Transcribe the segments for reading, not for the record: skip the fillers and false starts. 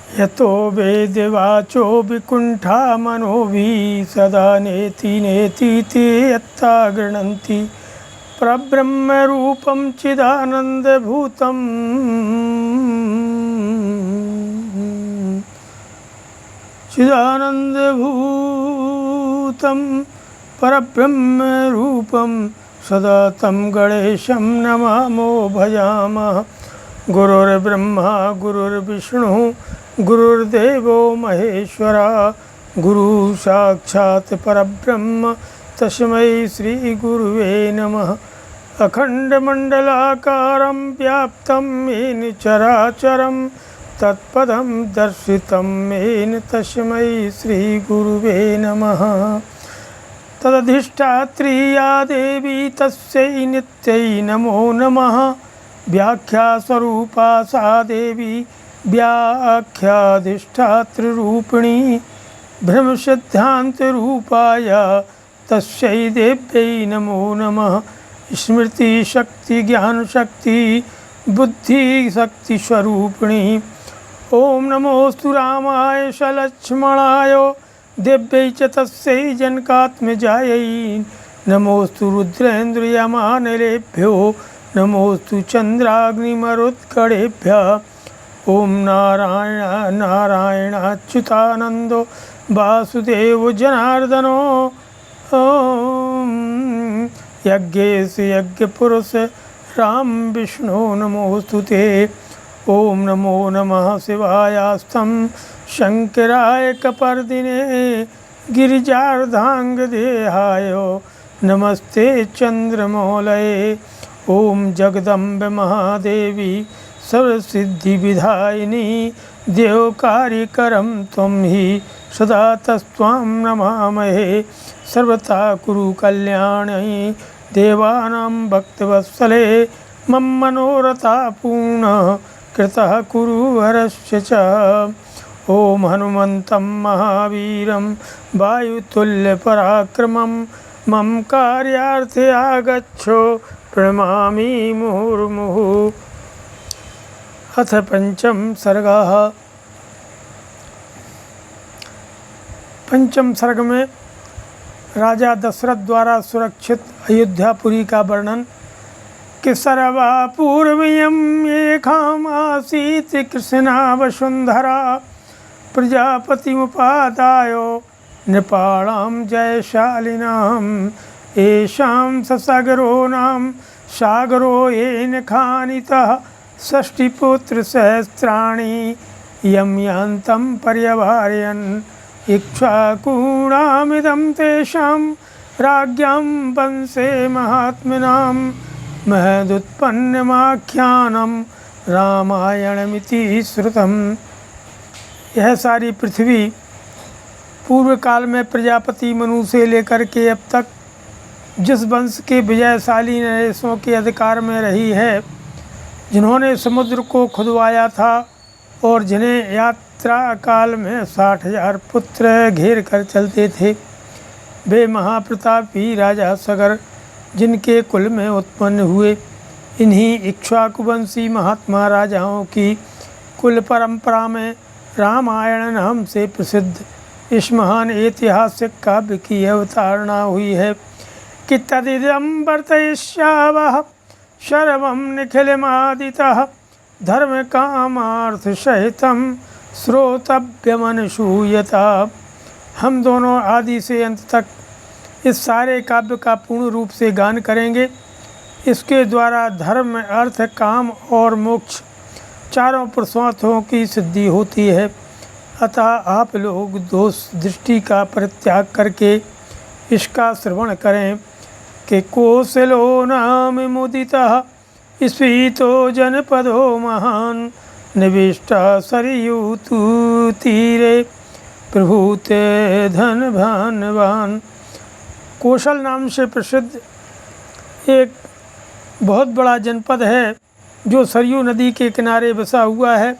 यतो वेदवाचो विकुण्ठा मनोभिः सदा नेति नेति ते यत्ता गृह्णन्ति परब्रह्मरूपं चिदानन्दभूतं परब्रह्मरूपं सदा तं गणेशं नमामो भजामः। गुरुर्ब्रह्मा गुरुर्विष्णुः गुरुर्देवो महेश्वरा गुरु साक्षात् परब्रह्म तस्मै श्री गुरुवे नमः। अखण्डमण्डलाकारं व्याप्तं येन चराचरं तत्पदं दर्शितं येन तस्मै श्री गुरुवे नमः। तदधिष्ठात्री या देवी तस्यै नित्यै नमो नमः। व्याख्यास्वरूपा सा देवी व्याख्याधिष्ठातृरूपिणी ब्रह्मसिद्धान्तरूपाय तस्यै देव्यै नमो नमः। स्मृतिशक्ति ज्ञानशक्ति बुद्धिशक्तिस्वरूपिणी ओम नमोस्तु रामाय सलक्ष्मणाय देव्यै च तस्यै जनकात्मजायै। नमोस्तु रुद्रेन्द्रयमानिलेभ्यो नमोस्तु चन्द्राग्निमरुत्कणेभ्यः। ओम नारायण नारायण अच्युतानंदो वासुदेव जनार्दनो ओम यज्ञेश यज्ञपुरुष राम विष्णु नमोस्तु ते। ओम नमो नमः शिवायास्तं शंकराय कपर्दिने गिरिजार्धांगदेहाय नमस्ते चंद्रमौलये। ओम जगदम्बे महादेवी सर्वसिद्धिविधायिनी देवकार्यकरं त्वं हि सदा तस्त्वां नमामहे। सर्वथा कुरु कल्याणी देवानां भक्तवत्सले मम मनोरथा पूर्णः कृतः कुरु वरस्य च। ओम हनुमन्तं महावीरं वायुतुल्यपराक्रमं मम कार्यार्थे आगच्छो प्रणमामि मुहुर्मुहुः। अथ पंचम सर्गः। पंचम सर्ग में राजा दशरथ द्वारा सुरक्षित अयोध्यापुरी का वर्णन कि सर्वा पूर्वयं येषामासीत् कृष्णा वसुन्धरा प्रजापतिमुपादाय नृपाणां जयशालिनां येषां ससागरो नाम सागरो येन खानितः षष्टिपुत्रसहस्राणि यं यान्तं पर्यवारयन् इक्ष्वाकूणामिदं तेषां राज्ञां वंशे महात्मनां महदुत्पन्नमाख्यानं रामायणमिति श्रुतम्। यह सारी पृथ्वी पूर्व काल में प्रजापति मनु से लेकर के अब तक जिस वंश के विजयशाली नरेशों के अधिकार में रही है, जिन्होंने समुद्र को खुदवाया था और जिन्हें यात्रा काल में 60,000 पुत्र घेर कर चलते थे, वे महाप्रतापी राजा सगर जिनके कुल में उत्पन्न हुए, इन्हीं इक्ष्वाकुवंशी महात्मा राजाओं की कुल परंपरा में रामायण नाम से प्रसिद्ध इस महान ऐतिहासिक काव्य की अवतारणा हुई है कि तदिदं वर्तयिष्यावः सर्वं निखिलमादितः धर्मकामार्थसहितं श्रोतव्यमनुसूयता। हम दोनों आदि से अंत तक इस सारे काव्य का पूर्ण रूप से गान करेंगे। इसके द्वारा धर्म अर्थ काम और मोक्ष चारों पुरुषार्थों की सिद्धि होती है। अतः आप लोग दोष दृष्टि का परित्याग करके इसका श्रवण करें कि कौशलो नाम मुदितः स्फीतो जनपदो महान निविष्टा सरयू तीरे प्रभूते धन भानवान। कौशल नाम से प्रसिद्ध एक बहुत बड़ा जनपद है जो सरयू नदी के किनारे बसा हुआ है।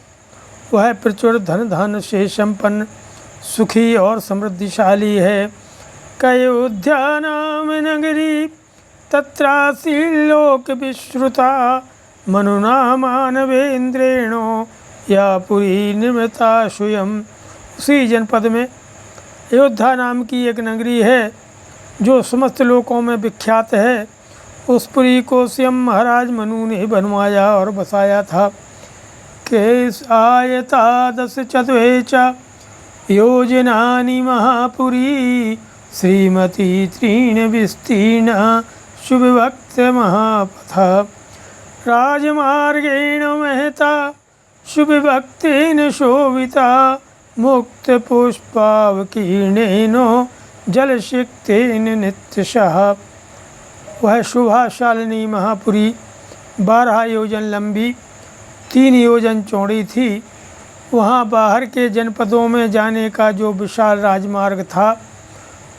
वह प्रचुर धन धान से संपन्न सुखी और समृद्धिशाली है। कयोध्या नाम नगरी तत्रासी लोक विश्रुता मनुना मानवेन्द्रेणो या पुरी निर्मिता स्वयं। उसी जनपद में अयोध्या नाम की एक नगरी है जो समस्त लोकों में विख्यात है। उस पुरी को स्वयं महाराज मनु ने बनवाया और बसाया था। केस आयता 10 चत्वे च योजनानि महापुरी श्रीमती तृण विस्तीर्ण शुभभक्त महापथा राजमार्गेण महता शुभभक्तेन शोभिता मुक्त पुष्पावकीर्णेनो जलसिक्तेन नित्यशः। वह शोभाशालिनी महापुरी 12 योजन लंबी 3 योजन चौड़ी थी। वहाँ बाहर के जनपदों में जाने का जो विशाल राजमार्ग था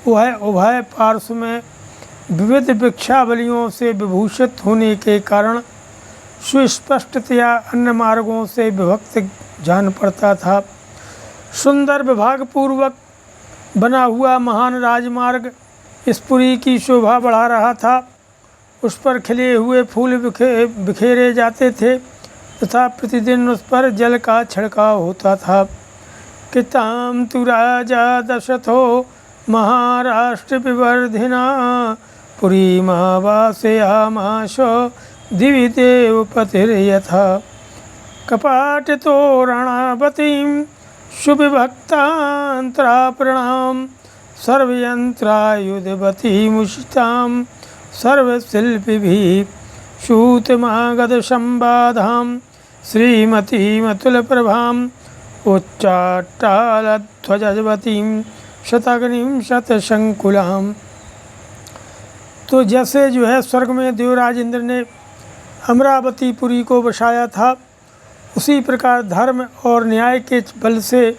वह उभय पार्श्व में विविध वृक्षावलियों से विभूषित होने के कारण सुस्पष्टतया अन्य मार्गों से विभक्त जान पड़ता था। सुंदर विभागपूर्वक बना हुआ महान राजमार्ग इस पुरी की शोभा बढ़ा रहा था। उस पर खिले हुए फूल बिखेरे जाते थे तथा प्रतिदिन उस पर जल का छिड़काव होता था। किताम तु राजा दशरथो महाराष्ट्र विवर्धिना पुरी महावासयामाश दिवि देवपतिर्यथा कपाट तोरणावतीं शुभभक्तांतरा प्रणाम सर्वयंत्रायुधवती मुषितां सर्वशिल्पिभिः शूतमागध संबाधां श्रीमतीमतुलप्रभां उच्चाट्टालध्वजवतीं शताग्निं शतशंकुलां। तो जैसे जो है स्वर्ग में देवराज इंद्र ने अमरावतीपुरी को बसाया था, उसी प्रकार धर्म और न्याय के बल से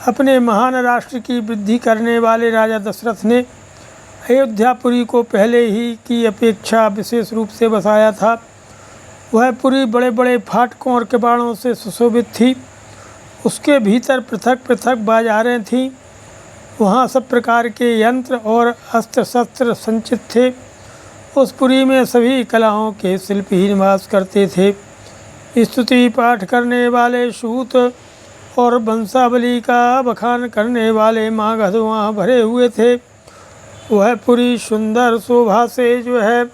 अपने महान राष्ट्र की वृद्धि करने वाले राजा दशरथ ने अयोध्यापुरी को पहले ही की अपेक्षा विशेष रूप से बसाया था। वह पुरी बड़े बड़े फाटकों और किवाड़ों से सुशोभित थी। उसके भीतर पृथक पृथक बाजारें थीं। वहाँ सब प्रकार के यंत्र और अस्त्र शस्त्र संचित थे। उस पुरी में सभी कलाओं के शिल्पी निवास करते थे। स्तुति पाठ करने वाले सूत और वंशावली का बखान करने वाले मागध वहाँ भरे हुए थे। वह पुरी सुंदर शोभा से जो है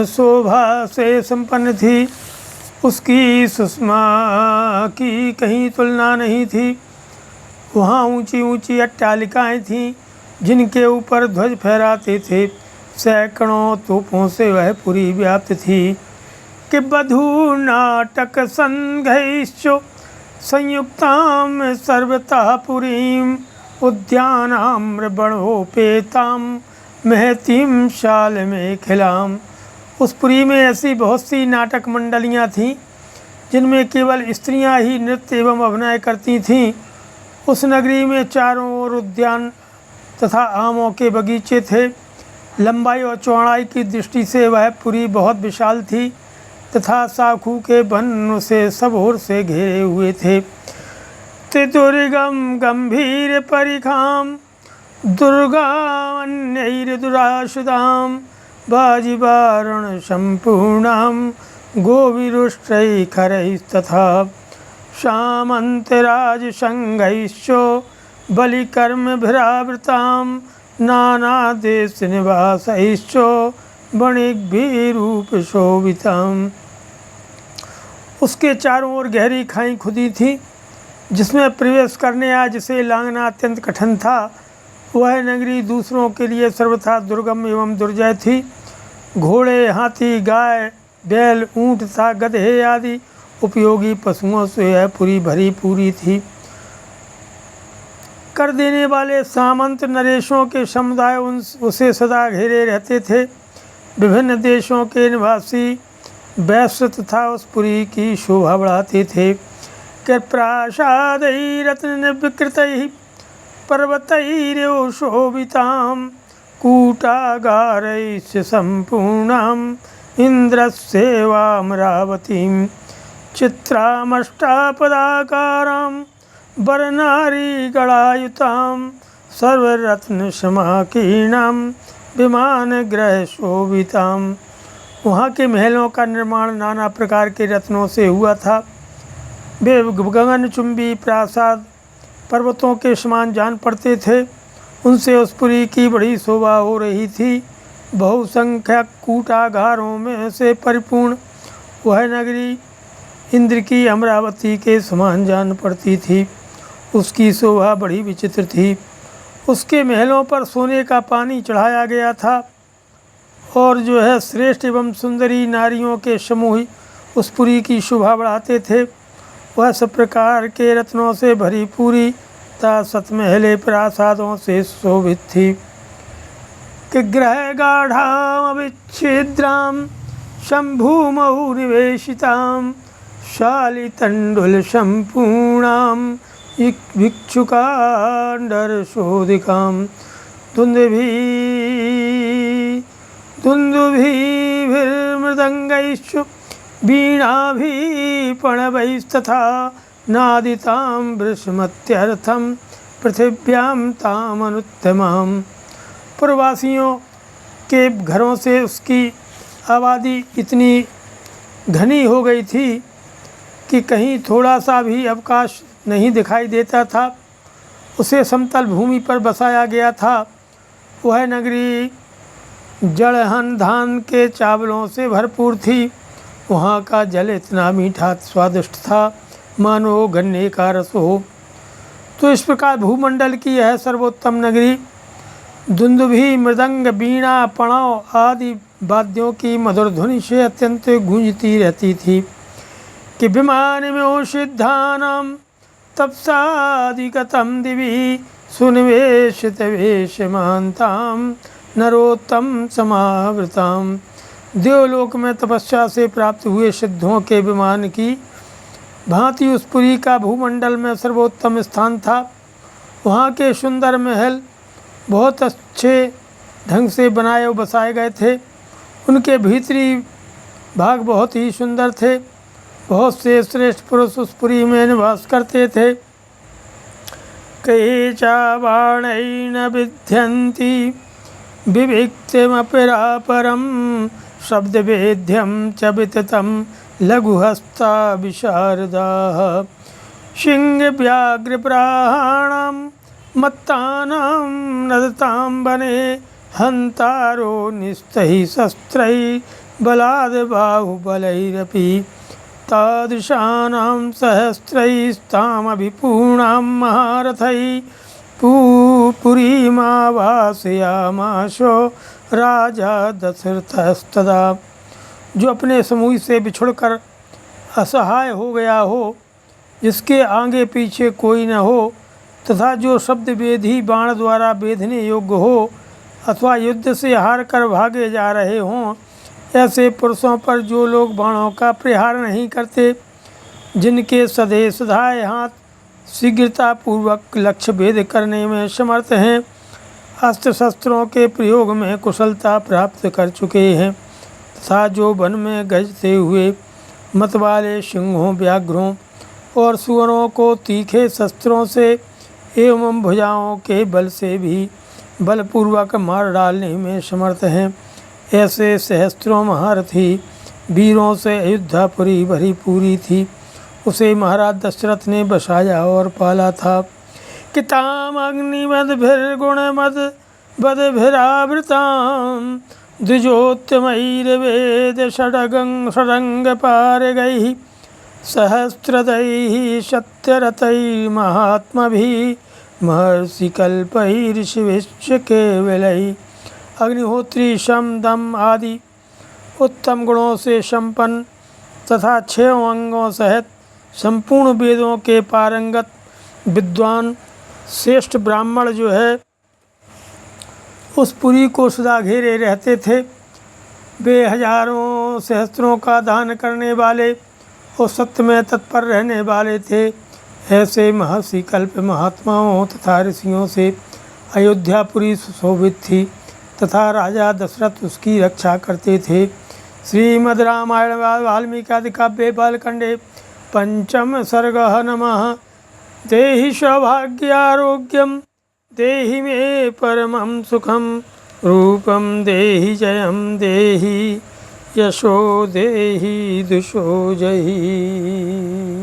शोभा से संपन्न थी। उसकी सुषमा की कहीं तुलना नहीं थी। वहाँ ऊंची ऊंची अट्टालिकाएँ थीं जिनके ऊपर ध्वज फहराते थे। सैकड़ों तोपों से वह पुरी व्याप्त थी। कि बधू नाटक संघैश्च संयुक्तां सर्वतः पुरीं उद्यानाम्रबणोपेतां महतीं शालमेखिलां। उस पुरी में ऐसी बहुत सी नाटक मंडलियाँ थीं जिनमें केवल स्त्रियां ही नृत्य एवं अभिनय करती थीं। उस नगरी में चारों ओर उद्यान तथा आमों के बगीचे थे। लंबाई और चौड़ाई की दृष्टि से वह पुरी बहुत विशाल थी तथा साखू के वन उसे सब ओर से घेरे हुए थे। त्रिदुर्गम गंभीर परिखाम दुर्गान्यैर्दुराशुदां बाजिवारण संपूर्णां गोविरुष्टैखरैस्तथा सामन्तराजसंघैश्च बलिकर्मभिरावृतां नानादेशनिवासैश्च वणिक्भिरूपशोभिताम्। उसके चारों ओर गहरी खाई खुदी थी जिसमें प्रवेश करने या जिसे लांघना अत्यंत कठिन था। वह नगरी दूसरों के लिए सर्वथा दुर्गम एवं दुर्जय थी। घोड़े, हाथी, गाय, बैल, ऊँट तथा गधे आदि उपयोगी पशुओं से यह पुरी भरी पूरी थी। कर देने वाले सामंत नरेशों के समुदाय उसे सदा घेरे रहते थे। विभिन्न देशों के निवासी वैश्य तथा उस पुरी की शोभा बढ़ाते थे। कि प्रासादै रत्नविकृतैः पर्वतैरेव शोभितां कूटागारैश्च सम्पूर्णां इन्द्रस्यैवामरावतीं चित्रामष्टापदाकारां वरनारीगणायुतां सर्वरत्नसमाकीर्णां विमान ग्रह शोभिताम। वहाँ के महलों का निर्माण नाना प्रकार के रत्नों से हुआ था। वे गगनचुंबी प्रासाद पर्वतों के समान जान पड़ते थे। उनसे उस पुरी की बड़ी शोभा हो रही थी। बहुसंख्यक कूटागारों में से परिपूर्ण वह नगरी इंद्र की अमरावती के समान जान पड़ती थी। उसकी शोभा बड़ी विचित्र थी। उसके महलों पर सोने का पानी चढ़ाया गया था और जो है श्रेष्ठ एवं सुंदरी नारियों के समूह उस पुरी की शोभा बढ़ाते थे। वह सब प्रकार के रत्नों से भरी पूरी ता सतमहले प्रासादों से शोभित थी कि ग्रह गाढ़ाम विच्छिद्राम शंभुमऊ निवेशिताम शालितंडुल संपूर्णाम भिक्षुकांडर शोधिकाम दुन्दुभिर्मृदंगैश्च वीणाभिपणवैस्तथा नादितां वृषमत्यर्थं पृथिव्यां तामनुत्तमाम्। पूर्ववासियों के घरों से उसकी आबादी इतनी घनी हो गई थी कि कहीं थोड़ा सा भी अवकाश नहीं दिखाई देता था। उसे समतल भूमि पर बसाया गया था। वह नगरी जड़हन धान के चावलों से भरपूर थी। वहाँ का जल इतना मीठा स्वादिष्ट था मानो गन्ने का रस हो। तो इस प्रकार भूमंडल की यह सर्वोत्तम नगरी दुंदुभी मृदंग वीणा पणाव आदि वाद्यों की मधुर ध्वनि से अत्यंत गूंजती रहती थी कि विमान में सिद्धानाम तपसादिगतम दिवी सुनिवेशित वेशमानताम नरोत्तम समावृताम। देवलोक में तपस्या से प्राप्त हुए सिद्धों के विमान की भांति उस पुरी का भूमंडल में सर्वोत्तम स्थान था। वहाँ के सुंदर महल बहुत अच्छे ढंग से बनाए और बसाए गए थे। उनके भीतरी भाग बहुत ही सुंदर थे। बहुत से श्रेष्ठ पुरुष उस पुरी में निवास करते थे। कई चावाणैन विध्यन्ति विविक्तमपरापरम शब्द वेद्यम च विततम लघुहस्ता विशारदाः सिंह व्याघ्र प्राणां मत्तानां नदतां वने हंतारो निस्तैः शस्त्रैः बलाद् बाहुबलैरपि तादृशानां सहस्रैस्तामभिपूर्णां महारथैः पुरीमावासयामाशो राजा दशरथस्तदा। जो अपने समूह से बिछुड़कर असहाय हो गया हो, जिसके आगे पीछे कोई न हो, तथा जो शब्द वेदी बाण द्वारा बेधने योग्य हो अथवा युद्ध से हार कर भागे जा रहे हों, ऐसे पुरुषों पर जो लोग बाणों का प्रहार नहीं करते, जिनके सधे सधाए हाथ शीघ्रतापूर्वक लक्ष्य भेद करने में समर्थ हैं, अस्त्र शस्त्रों के प्रयोग में कुशलता प्राप्त कर चुके हैं, तथा जो वन में गजते हुए मत वाले सिंहों व्याघ्रों और सुअरों को तीखे शस्त्रों से एवं भुजाओं के बल से भी बलपूर्वक मार डालने में समर्थ हैं, ऐसे सहस्त्रों महारथी वीरों से अयोध्यापुरी भरी पूरी थी। उसे महाराज दशरथ ने बसाया और पाला था कि ताम अग्निमद्भिर्गुणमद बदभिरावृतां द्विजोत्तमैर्वेद षडंग पारगैः सहस्रदैः सत्यरतैर्महात्मभिः महर्षिकल्पैर्षिविश्च केवलैः। अग्निहोत्री शम दम आदि उत्तम गुणों से संपन्न तथा 6 अंगों सहित संपूर्ण वेदों के पारंगत विद्वान श्रेष्ठ ब्राह्मण जो है उस पुरी को सदा घेरे रहते थे। वे हजारों सहस्त्रों का दान करने वाले और सत्य में तत्पर रहने वाले थे। ऐसे महर्षि कल्प महात्माओं तथा ऋषियों से अयोध्यापुरी सुशोभित थी तथा राजा दशरथ उसकी रक्षा करते थे। श्रीमद् रामायण वाल्मीकि आदि काव्ये बालखंडे पंचम सर्गः नमः। देहि सौभाग्यारोग्यम देहि मे परमं सुखम रूपं देहि जयं देहि यशो देहि दुषो जहि।